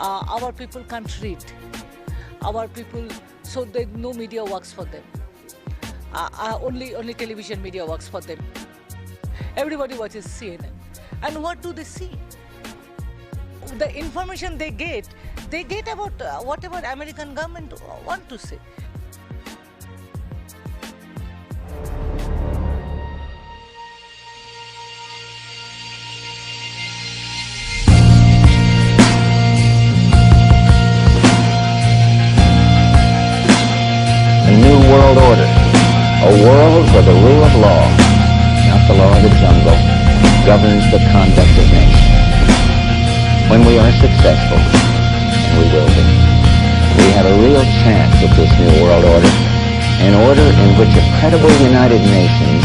Our people can't read. Our people, so no media works for them. Only television media works for them. Everybody watches CNN. And what do they see? The information they get about whatever American government want to say. A new world order. A world where the rule of law, not the law of the jungle, governs the conduct of nations. When we are successful, and we will be, we have a real chance at this new world order, an order in which a credible United Nations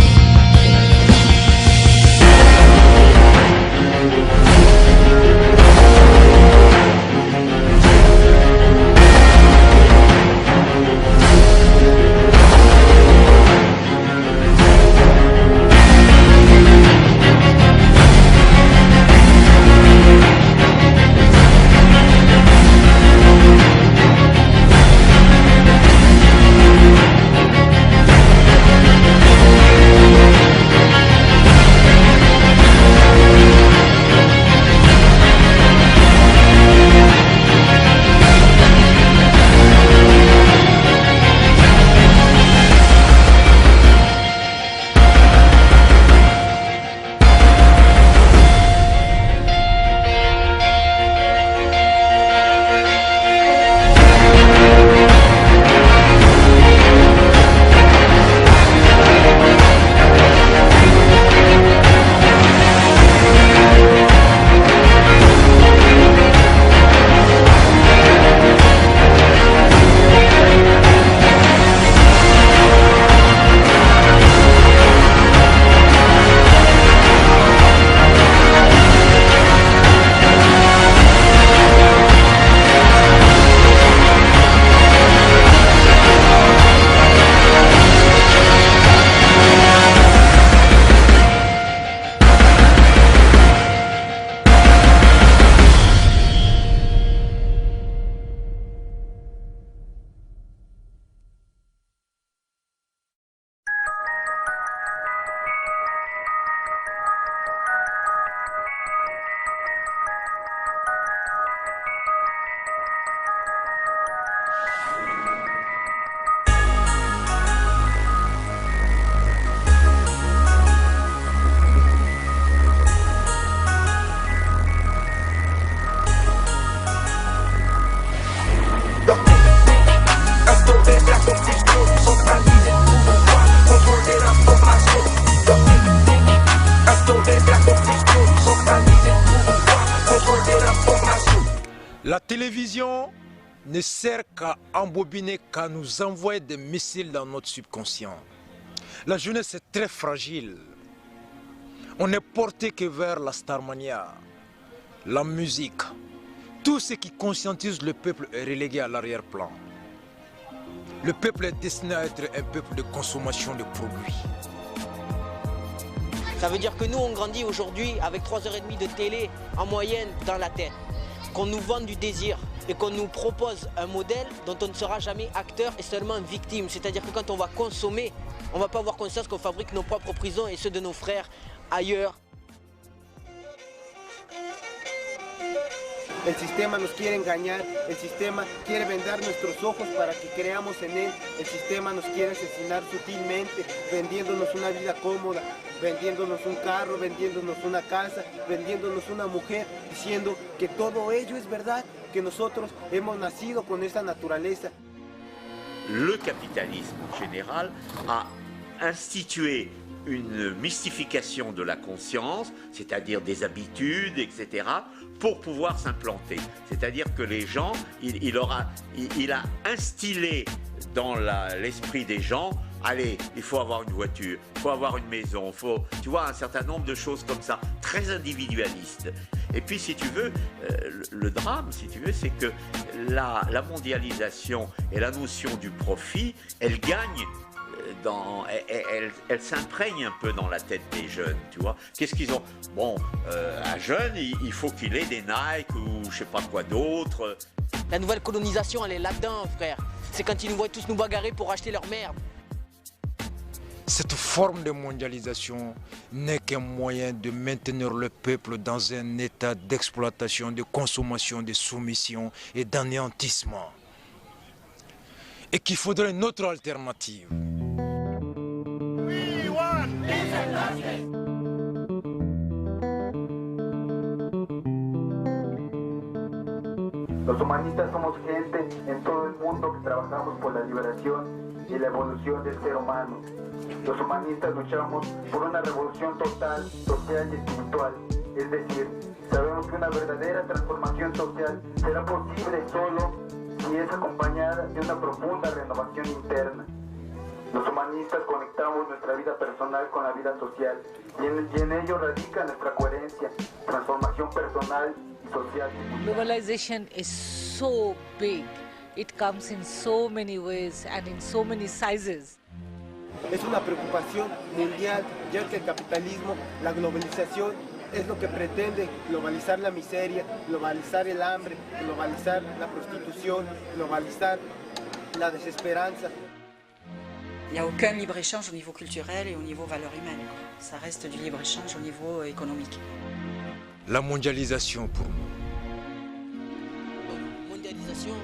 La télévision ne sert qu'à embobiner, qu'à nous envoyer des missiles dans notre subconscient. La jeunesse est très fragile. On n'est porté que vers la starmania, la musique. Tout ce qui conscientise le peuple est relégué à l'arrière-plan. Le peuple est destiné à être un peuple de consommation de produits. Ça veut dire que nous, on grandit aujourd'hui avec 3h30 de télé en moyenne dans la tête. Qu'on nous vende du désir et qu'on nous propose un modèle dont on ne sera jamais acteur et seulement victime. C'est-à-dire que quand on va consommer, on ne va pas avoir conscience qu'on fabrique nos propres prisons et ceux de nos frères ailleurs. El sistema nos quiere engañar, el sistema quiere vendar nuestros ojos para que creamos en él, el sistema nos quiere asesinar sutilmente, vendiéndonos una vida cómoda, vendiéndonos un carro, vendiéndonos una casa, vendiéndonos una mujer, diciendo que todo ello es verdad, que nosotros hemos nacido con esa naturaleza. Le capitalisme en général a institué une mystification de la conscience, c'est-à-dire des habitudes, etc., pour pouvoir s'implanter. C'est-à-dire que les gens, il a instillé dans l'esprit des gens, allez, il faut avoir une voiture, il faut avoir une maison, tu vois, un certain nombre de choses comme ça, très individualistes. Et puis, si tu veux, le drame, si tu veux, c'est que la mondialisation et la notion du profit, elle gagne elle s'imprègne un peu dans la tête des jeunes, tu vois. Qu'est-ce qu'ils ont? Bon, un jeune, il faut qu'il ait des Nike ou je sais pas quoi d'autre. La nouvelle colonisation, elle est là-dedans, frère. C'est quand ils nous voient tous nous bagarrer pour acheter leur merde. Cette forme de mondialisation n'est qu'un moyen de maintenir le peuple dans un état d'exploitation, de consommation, de soumission et d'anéantissement. Et qu'il faudrait une autre alternative. Los humanistas somos gente en todo el mundo que trabajamos por la liberación y la evolución del ser humano. Los humanistas luchamos por una revolución total, social y espiritual. Es decir, sabemos que una verdadera transformación social será posible solo si es acompañada de una profunda renovación interna. Los humanistas conectamos nuestra vida personal con la vida social y en ello radica nuestra coherencia, transformación personal y social. Globalization is so big. It comes in so many ways and in so many sizes. Es una preocupación mundial, ya que el capitalismo, la globalización, es lo que pretende globalizar la miseria, globalizar el hambre, globalizar la prostitución, globalizar la desesperanza. Il n'y a aucun libre-échange au niveau culturel et au niveau valeurs humaines. Ça reste du libre-échange au niveau économique. La mondialisation pour nous, Mondialisation,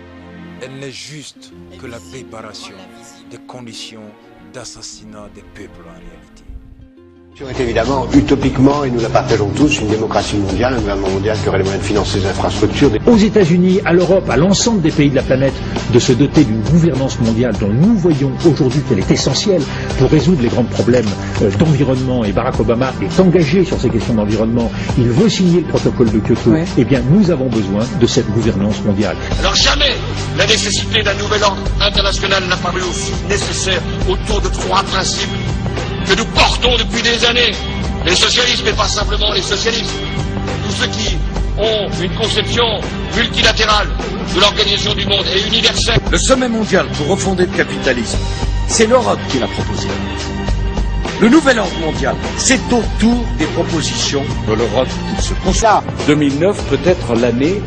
elle n'est juste que la préparation des conditions d'assassinat des peuples en réalité. Est évidemment, utopiquement, et nous la partageons tous, une démocratie mondiale, un gouvernement mondial qui aurait les moyens de financer les infrastructures. Aux États-Unis, à l'Europe, à l'ensemble des pays de la planète, de se doter d'une gouvernance mondiale dont nous voyons aujourd'hui qu'elle est essentielle pour résoudre les grands problèmes d'environnement. Et Barack Obama est engagé sur ces questions d'environnement. Il veut signer le protocole de Kyoto. Ouais. Eh bien, nous avons besoin de cette gouvernance mondiale. Alors jamais la nécessité d'un nouvel ordre international n'a paru aussi nécessaire autour de trois principes que nous portons depuis des années, les socialistes, mais pas simplement les socialistes, tous ceux qui ont une conception multilatérale de l'organisation du monde et universelle. Le sommet mondial pour refonder le capitalisme, c'est l'Europe qui l'a proposé. Le nouvel ordre mondial, c'est autour des propositions de l'Europe qu'il se construit. 2009 peut être l'année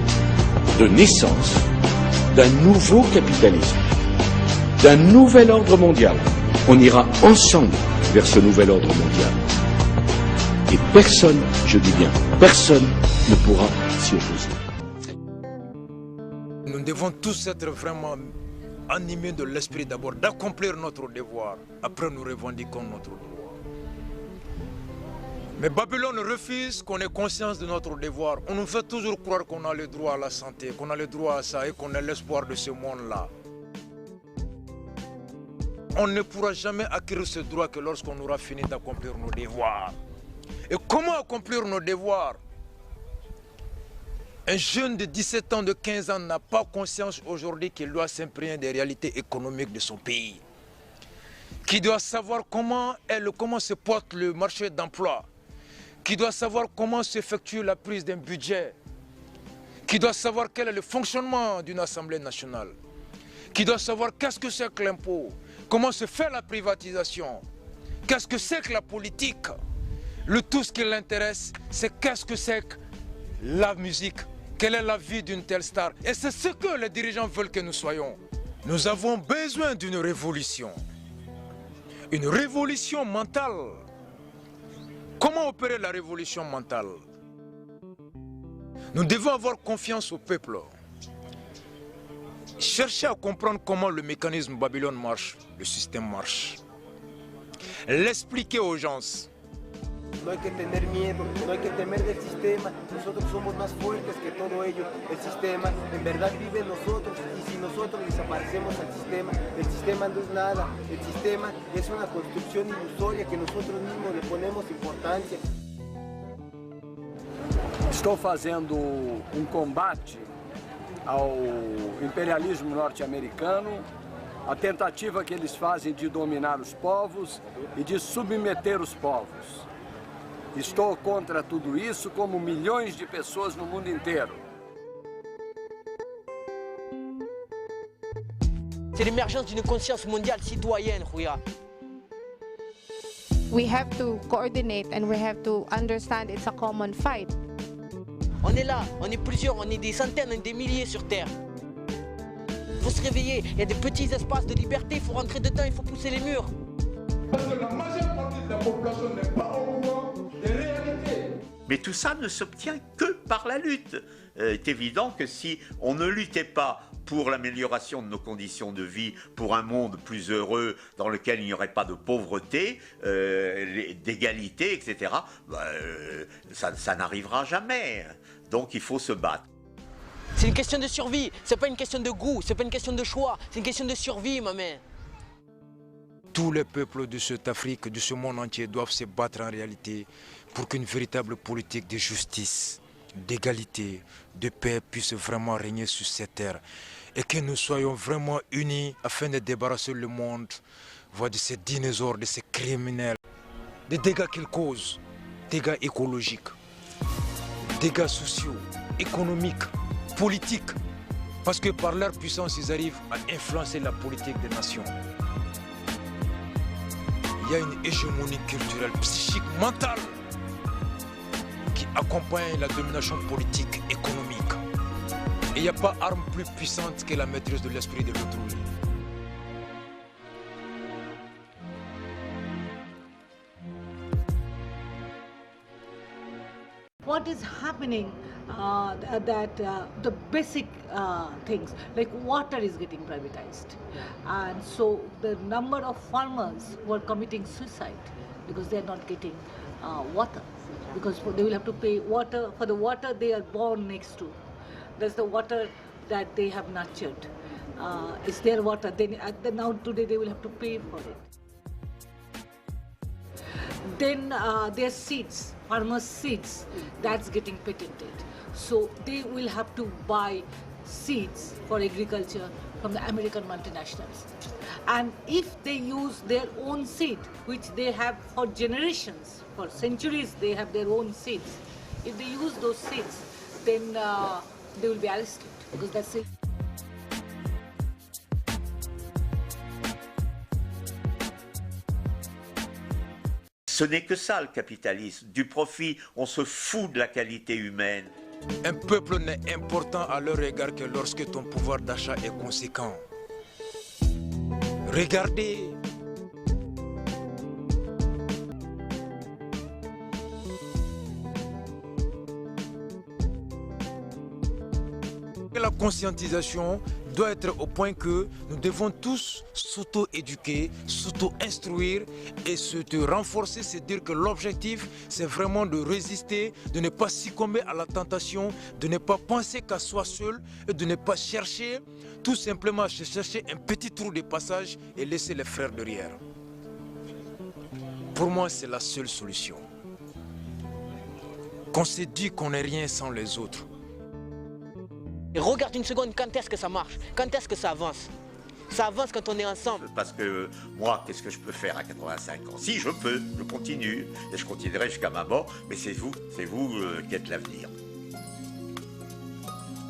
de naissance d'un nouveau capitalisme, d'un nouvel ordre mondial. On ira ensemble vers ce nouvel ordre mondial. Et personne, je dis bien, personne ne pourra s'y opposer. Nous devons tous être vraiment animés de l'esprit d'abord, d'accomplir notre devoir. Après, nous revendiquons notre droit. Mais Babylone refuse qu'on ait conscience de notre devoir. On nous fait toujours croire qu'on a le droit à la santé, qu'on a le droit à ça et qu'on a l'espoir de ce monde-là. On ne pourra jamais acquérir ce droit que lorsqu'on aura fini d'accomplir nos devoirs. Et comment accomplir nos devoirs? Un jeune de 17 ans, de 15 ans n'a pas conscience aujourd'hui qu'il doit s'imprégner des réalités économiques de son pays. Qui doit savoir comment se porte le marché d'emploi. Qui doit savoir comment s'effectue la prise d'un budget. Qui doit savoir quel est le fonctionnement d'une assemblée nationale. Qui doit savoir qu'est-ce que c'est que l'impôt. Comment se fait la privatisation? Qu'est-ce que c'est que la politique? Le tout ce qui l'intéresse, c'est qu'est-ce que c'est que la musique? Quelle est la vie d'une telle star? Et c'est ce que les dirigeants veulent que nous soyons. Nous avons besoin d'une révolution. Une révolution mentale. Comment opérer la révolution mentale? Nous devons avoir confiance au peuple. Chercher à comprendre comment le mécanisme Babylone marche, le système marche. L'expliquer aux gens. No hay que tener miedo, no hay que temer del sistema, nosotros somos más fuertes que todo ello. El sistema en verdad vive en nosotros y si nosotros desaparecemos el sistema no es nada. El sistema es una construcción ilusoria que nosotros mismos le ponemos importancia. Estou fazendo combate ao imperialismo norte-americano, a tentativa que eles fazem de dominar os povos e de submeter os povos. Estou contra tudo isso, como milhões de pessoas no mundo inteiro. C'est l'émergence d'une conscience mondiale citoyenne, Rouya. we have to coordinate and we have to understand it's a common fight. On est là, on est plusieurs, on est des centaines, on est des milliers sur Terre. Il faut se réveiller, il y a des petits espaces de liberté, il faut rentrer dedans, il faut pousser les murs. Parce que la majeure partie de la population n'est pas au courant des réalités. Mais tout ça ne s'obtient que par la lutte. Il est évident que si on ne luttait pas pour l'amélioration de nos conditions de vie, pour un monde plus heureux dans lequel il n'y aurait pas de pauvreté, d'égalité, etc., ça n'arrivera jamais. Donc il faut se battre. C'est une question de survie, c'est pas une question de goût, c'est pas une question de choix, c'est une question de survie, ma mère. Tous les peuples de cette Afrique, de ce monde entier doivent se battre en réalité pour qu'une véritable politique de justice, d'égalité, de paix puisse vraiment régner sur cette terre et que nous soyons vraiment unis afin de débarrasser le monde de ces dinosaures, de ces criminels, des dégâts qu'ils causent, dégâts écologiques, dégâts sociaux, économiques, politiques, parce que par leur puissance, ils arrivent à influencer la politique des nations. Il y a une hégémonie culturelle, psychique, mentale qui accompagne la domination politique, économique. Et il n'y a pas arme plus puissante que la maîtrise de l'esprit de l'autrui. What is happening the basic things like water is getting privatized, and so the number of farmers who are committing suicide because they are not getting water, because they will have to pay water for the water they are born next to. That's the water that they have nurtured. It's their water. Now today they will have to pay for it. Then their seeds, farmers' seeds, that's getting patented. So they will have to buy seeds for agriculture from the American multinationals. And if they use their own seed, which they have for generations, for centuries they have their own seeds, if they use those seeds, then they will be arrested because that's it. Ce n'est que ça le capitalisme. Du profit, on se fout de la qualité humaine. Un peuple n'est important à leur égard que lorsque ton pouvoir d'achat est conséquent. Regardez la conscientisation doit être au point que nous devons tous s'auto-éduquer, s'auto-instruire et se renforcer, c'est dire que l'objectif c'est vraiment de résister, de ne pas succomber à la tentation, de ne pas penser qu'à soi seul et de ne pas chercher, tout simplement chercher un petit trou de passage et laisser les frères derrière. Pour moi c'est la seule solution. Qu'on se dit qu'on n'est rien sans les autres. Et regarde une seconde, quand est-ce que ça marche? Quand est-ce que ça avance? Ça avance quand on est ensemble. Parce que moi, qu'est-ce que je peux faire à 85 ans? Si, je peux, je continue. Et je continuerai jusqu'à ma mort, mais c'est vous qui êtes l'avenir.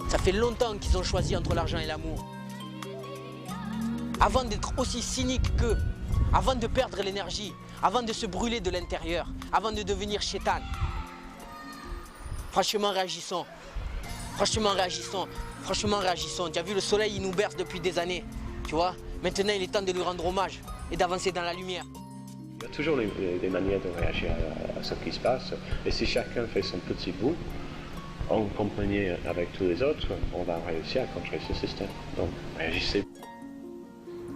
Ça fait longtemps qu'ils ont choisi entre l'argent et l'amour. Avant d'être aussi cynique qu'eux, avant de perdre l'énergie, avant de se brûler de l'intérieur, avant de devenir chétan. Franchement, réagissons. Franchement, réagissons. Franchement, réagissons. Tu as vu, le soleil, il nous berce depuis des années. Tu vois? Maintenant, il est temps de lui rendre hommage et d'avancer dans la lumière. Il y a toujours des manières de réagir à ce qui se passe. Et si chacun fait son petit bout, en compagnie avec tous les autres, on va réussir à contrer ce système. Donc, réagissez.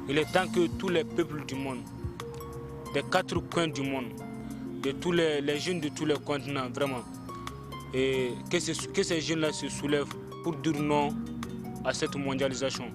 Il est temps que tous les peuples du monde, des quatre coins du monde, de tous les jeunes de tous les continents, vraiment, et que ces jeunes-là se soulèvent pour dire non à cette mondialisation.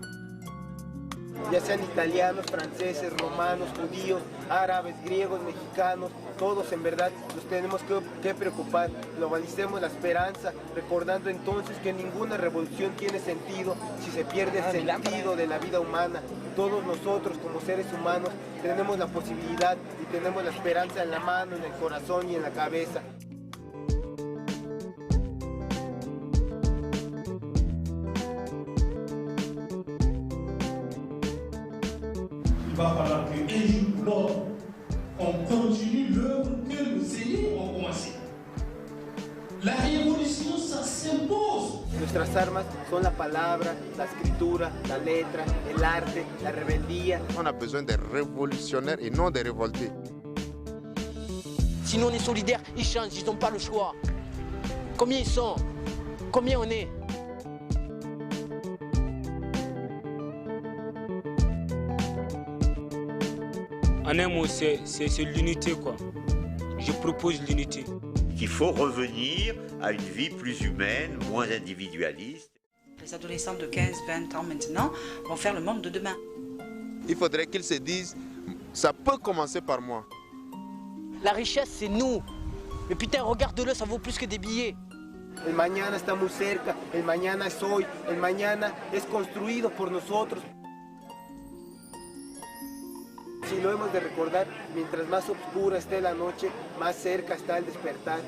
Ya sean italianos, franceses, romanos, judíos, árabes, griegos, mexicanos, todos en verdad nos tenemos que preocupar. Globalicemos la esperanza, recordando entonces que ninguna revolución tiene sentido si se pierde el sentido de la vida humana. Todos nosotros como seres humanos tenemos la posibilidad y tenemos la esperanza en la mano, en el corazón y en la cabeza. Il va falloir qu'un jour ou l'autre, on continue l'œuvre que nos aînés ont commencée. La révolution, ça s'impose. Nuestras armas son la palabra, la escritura, la letra, el arte, la rebeldía. On a besoin des révolutionnaires et non des révoltés. Si nous on est solidaires, ils changent, ils n'ont pas le choix. Combien ils sont? Combien on est? En un mot, c'est l'unité, quoi. Je propose l'unité. Qu'il faut revenir à une vie plus humaine, moins individualiste. Les adolescents de 15-20 ans maintenant vont faire le monde de demain. Il faudrait qu'ils se disent, ça peut commencer par moi. La richesse, c'est nous. Mais putain, regarde-le, ça vaut plus que des billets. El mañana está muy cerca, el mañana es hoy, el mañana es construido por nosotros. Si lo hemos de recordar, mientras más oscura esté la noche, más cerca está el despertar.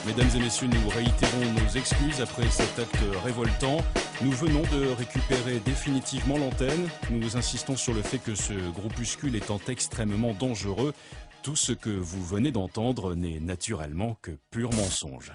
Mesdames et messieurs, nous réitérons nos excuses après cet acte révoltant. Nous venons de récupérer définitivement l'antenne. Nous insistons sur le fait que ce groupuscule étant extrêmement dangereux, tout ce que vous venez d'entendre n'est naturellement que pur mensonge.